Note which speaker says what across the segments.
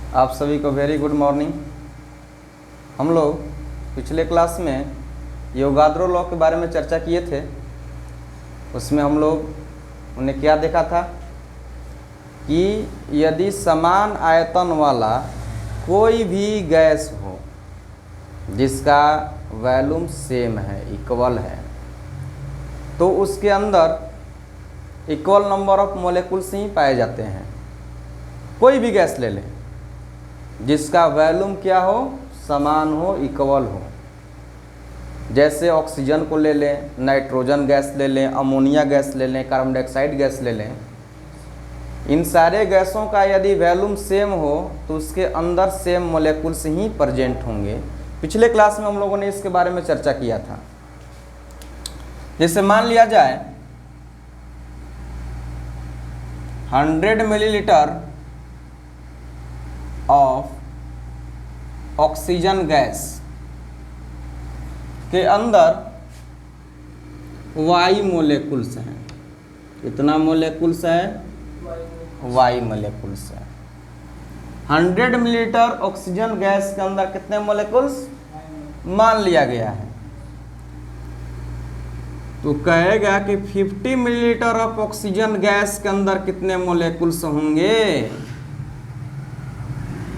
Speaker 1: आप सभी को वेरी गुड मॉर्निंग। हम लोग पिछले क्लास में योगाद्रो लॉ के बारे में चर्चा किए थे। उसमें हम लोग उन्हें क्या देखा था कि यदि समान आयतन वाला कोई भी गैस हो जिसका वॉल्यूम सेम है, इक्वल है, तो उसके अंदर इक्वल नंबर ऑफ मोलेकुल्स ही पाए जाते हैं। कोई भी गैस ले लें जिसका वॉल्यूम क्या हो, समान हो, इक्वल हो। जैसे ऑक्सीजन को ले लें, नाइट्रोजन गैस ले लें, अमोनिया गैस ले लें, कार्बन डाइऑक्साइड गैस ले लें। इन सारे गैसों का यदि वॉल्यूम सेम हो तो उसके अंदर सेम मोलेकुल्स ही प्रेजेंट होंगे। पिछले क्लास में हम लोगों ने इसके बारे में चर्चा किया था। जैसे मान लिया जाए 100 मिलीलीटर ऑफ ऑक्सीजन गैस के अंदर वाई मोलेकुल्स हैं। कितना मोलेकुल्स है? वाई मोलेकुल्स है। 100 मिलीलीटर ऑक्सीजन गैस के अंदर कितने मोलेकुल्स मान लिया गया है? तो कहेगा कि 50 मिलीलीटर ऑफ ऑक्सीजन गैस के अंदर कितने मोलेकुल्स होंगे।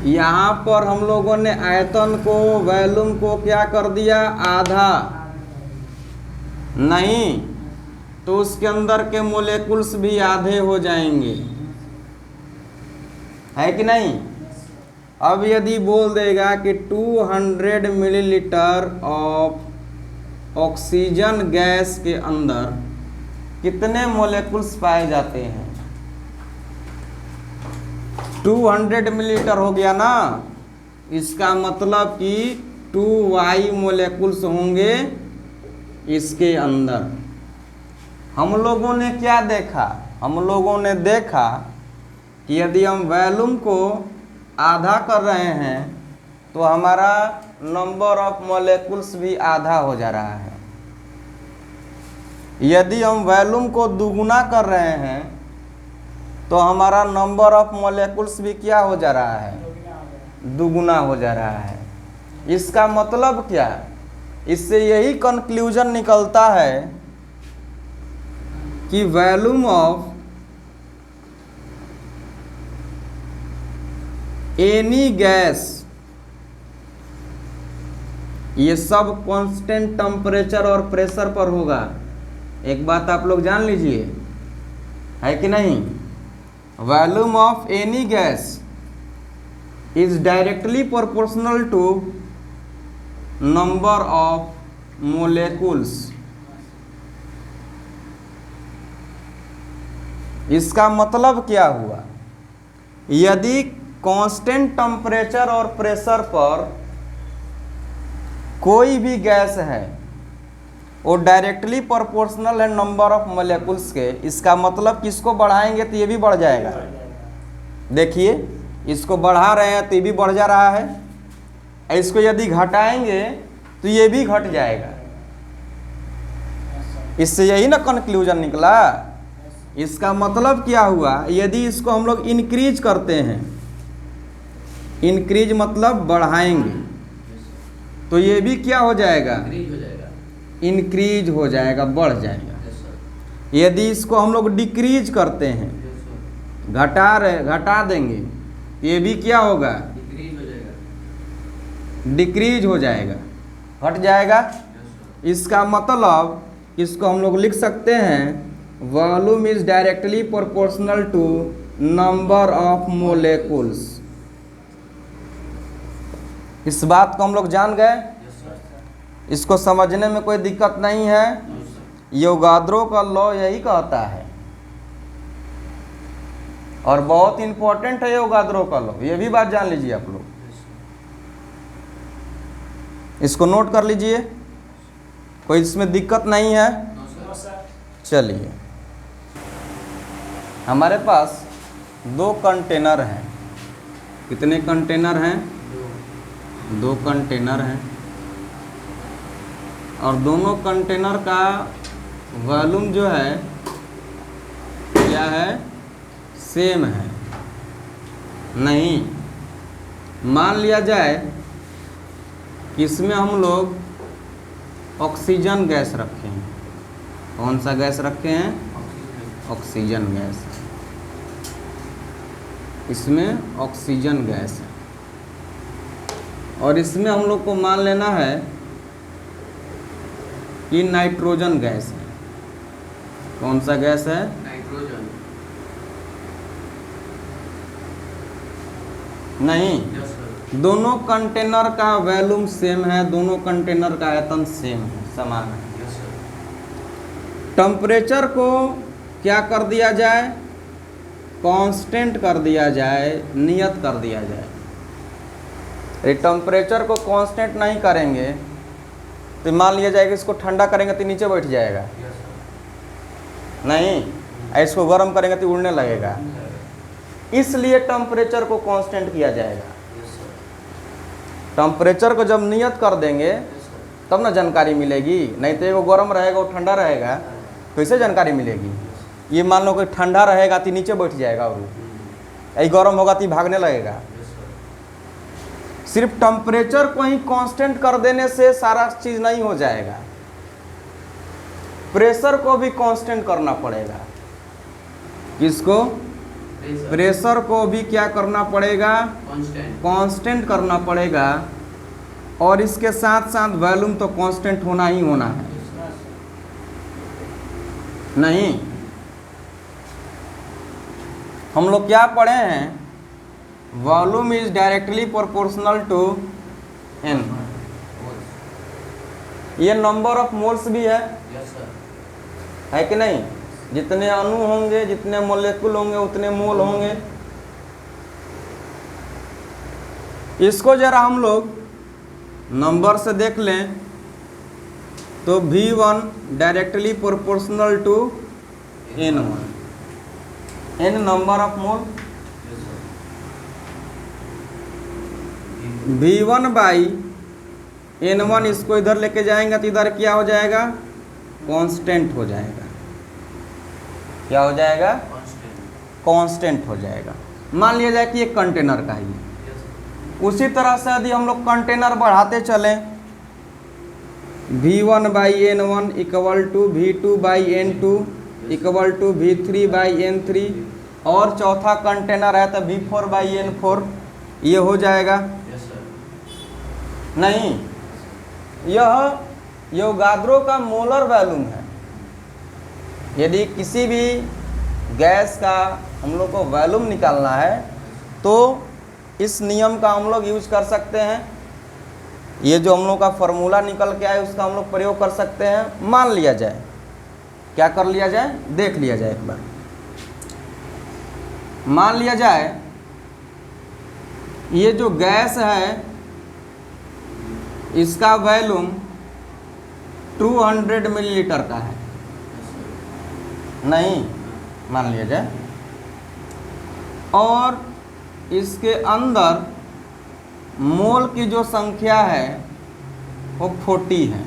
Speaker 1: यहाँ पर हम लोगों ने आयतन को, वॉल्यूम को क्या कर दिया? आधा। नहीं तो उसके अंदर के मोलेकुल्स भी आधे हो जाएंगे, है कि नहीं? अब यदि बोल देगा कि 200 मिलीलीटर ऑफ ऑक्सीजन गैस के अंदर कितने मोलेकुल्स पाए जाते हैं? 200 मिलीलीटर हो गया ना, इसका मतलब कि 2y मोलेकुल्स होंगे इसके अंदर। हम लोगों ने क्या देखा? हम लोगों ने देखा कि यदि हम वॉल्यूम को आधा कर रहे हैं तो हमारा नंबर ऑफ मोलेकुल्स भी आधा हो जा रहा है। यदि हम वॉल्यूम को दुगुना कर रहे हैं तो हमारा नंबर ऑफ मोलेकुल्स भी क्या हो जा रहा है? दुगुना हो जा रहा है। इसका मतलब क्या? इससे यही कंक्लूजन निकलता है कि वॉल्यूम ऑफ एनी गैस, ये सब कांस्टेंट टेम्परेचर और प्रेशर पर होगा। एक बात आप लोग जान लीजिए, है कि नहीं? Volume of any gas is directly proportional to number of molecules. इसका मतलब क्या हुआ? यदि कांस्टेंट टेम्परेचर और प्रेशर पर कोई भी गैस है वो डायरेक्टली प्रोपोर्शनल है नंबर ऑफ मोलेकुल्स के। इसका मतलब कि इसको बढ़ाएंगे तो ये भी बढ़ जाएगा। देखिए, इसको बढ़ा रहे हैं तो ये भी बढ़ जा रहा है। इसको यदि घटाएंगे तो ये भी घट जाएगा। इससे यही ना कंक्लूजन निकला। इसका मतलब क्या हुआ? यदि इसको हम लोग इंक्रीज करते हैं, इंक्रीज मतलब बढ़ाएंगे, तो ये भी क्या हो जाएगा? इंक्रीज हो जाएगा, बढ़ जाएगा। यदि इसको हम लोग डिक्रीज करते हैं, घटा देंगे, ये भी क्या होगा? डिक्रीज हो जाएगा, घट जाएगा। इसका मतलब इसको हम लोग लिख सकते हैं volume is directly proportional to number of molecules. इस बात को हम लोग जान गए। इसको समझने में कोई दिक्कत नहीं है। योगाद्रो का लॉ यही कहता है और बहुत इंपॉर्टेंट है योगाद्रो का लॉ। ये भी बात जान लीजिए आप लोग, इसको नोट कर लीजिए, कोई इसमें दिक्कत नहीं है। चलिए, हमारे पास 2 कंटेनर हैं। कितने कंटेनर हैं? 2 कंटेनर हैं और दोनों कंटेनर का वॉल्यूम जो है क्या है? सेम है। नहीं, मान लिया जाए कि इसमें हम लोग ऑक्सीजन गैस रखे हैं। कौन सा गैस रखे हैं? Oxygen gas. इसमें ऑक्सीजन गैस है और इसमें हम लोग को मान लेना है कि नाइट्रोजन गैस है। कौन सा गैस है?
Speaker 2: नाइट्रोजन।
Speaker 1: नहीं,
Speaker 2: यस सर।
Speaker 1: दोनों कंटेनर का वॉल्यूम सेम है, दोनों कंटेनर का आयतन सेम है, समान है।
Speaker 2: Yes sir.
Speaker 1: टेम्परेचर को क्या कर दिया जाए? कांस्टेंट कर दिया जाए, नियत कर दिया जाए। ये टेम्परेचर को कांस्टेंट नहीं करेंगे तो मान लिया जाएगा इसको ठंडा करेंगे तो नीचे बैठ जाएगा,
Speaker 2: यस सर।
Speaker 1: नहीं, इसको गर्म करेंगे तो उड़ने लगेगा। इसलिए टेम्परेचर को कांस्टेंट किया जाएगा।
Speaker 2: Yes sir.
Speaker 1: टेम्परेचर को जब नियत कर देंगे
Speaker 2: यस सर।
Speaker 1: तब ना जानकारी मिलेगी, नहीं तो वो गर्म रहेगा वो ठंडा रहेगा तो इससे जानकारी मिलेगी। ये मान लो कि ठंडा रहेगा तो नीचे बैठ जाएगा और यही गर्म होगा तो भागने लगेगा।
Speaker 2: Yes sir.
Speaker 1: सिर्फ टेम्परेचर को ही कांस्टेंट कर देने से सारा चीज़ नहीं हो जाएगा, प्रेशर को भी कांस्टेंट करना पड़ेगा। किसको? प्रेशर को भी क्या करना पड़ेगा? कांस्टेंट करना पड़ेगा। और इसके साथ साथ वॉल्यूम तो कांस्टेंट होना ही होना है। नहीं, हम लोग क्या पढ़े हैं? Volume is directly proportional to N. ये नंबर ऑफ मोल्स भी है,
Speaker 2: यस सर।
Speaker 1: है कि नहीं? जितने अणु होंगे, जितने मोलेकुल होंगे, उतने मोल होंगे। इसको जरा हम लोग नंबर से देख लें तो V1 directly proportional to N1, N number of mole, V1 by N1। इसको इधर लेके जाएंगे तो इधर क्या हो जाएगा? कांस्टेंट हो जाएगा। क्या हो जाएगा? कांस्टेंट हो जाएगा। मान लिया जाए कि एक कंटेनर का ही है। उसी तरह से यदि हम लोग कंटेनर बढ़ाते चलें, V1 by N1 equal to V2 by N2 equal to V3 by N3, और चौथा कंटेनर है तो V4 बाई N4, ये हो जाएगा।
Speaker 2: Yes sir.
Speaker 1: नहीं, यह योगाद्रो का मोलर वॉल्यूम है। यदि किसी भी गैस का हम लोग को वॉल्यूम निकालना है तो इस नियम का हम लोग यूज कर सकते हैं। ये जो हम लोग का फॉर्मूला निकल के आए उसका हम लोग प्रयोग कर सकते हैं। मान लिया जाए, क्या कर लिया जाए? देख लिया जाए एक बार। मान लिया जाए ये जो गैस है इसका वॉल्यूम 200 मिलीलीटर का है। नहीं, मान लिया जाए, और इसके अंदर मोल की जो संख्या है वो 40 है।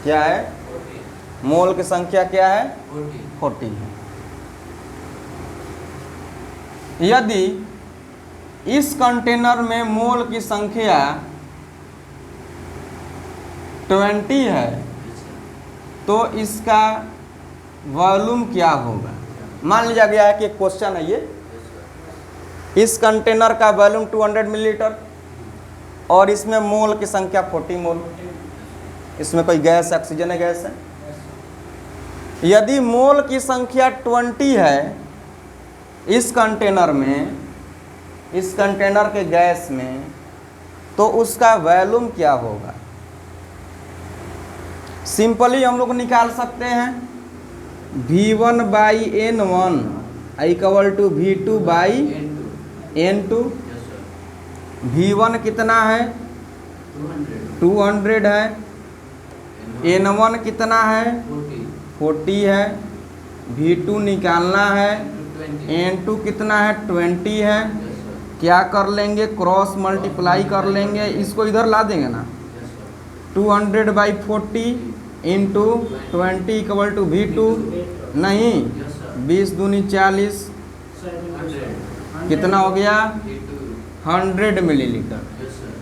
Speaker 1: क्या है? मोल की संख्या क्या है? 40 है। यदि इस कंटेनर में मोल की संख्या 20 है तो इसका वॉल्यूम क्या होगा? मान लिया गया है कि एक क्वेश्चन है ये, इस कंटेनर का वॉल्यूम 200 मिलीलीटर और इसमें मोल की संख्या 40 मोल। इसमें कोई गैस, ऑक्सीजन है, गैस है। यदि मोल की संख्या 20 है इस कंटेनर में, इस कंटेनर के गैस में, तो उसका वॉल्यूम क्या होगा? सिंपली हम लोग निकाल सकते हैं V1 by N1 equal to V2 by N2। V1 कितना है? 200 है। N1 कितना है? 40 है। V2 निकालना है, N2 कितना है? 20 है। क्या कर लेंगे? क्रॉस मल्टीप्लाई कर लेंगे, इसको इधर ला देंगे ना। 200 by 40 into 20 equal to V2। नहीं, 20 दूनी 40, कितना हो गया? 100 मिलीलीटर।
Speaker 2: Yes sir.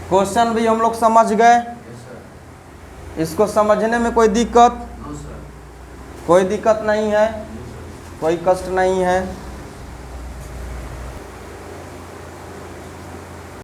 Speaker 1: क्वेश्चन भी हम लोग समझ गए।
Speaker 2: Yes sir.
Speaker 1: इसको समझने में कोई दिक्कत?
Speaker 2: No sir.
Speaker 1: कोई दिक्कत नहीं है,
Speaker 2: नो सर।
Speaker 1: कोई कष्ट नहीं है।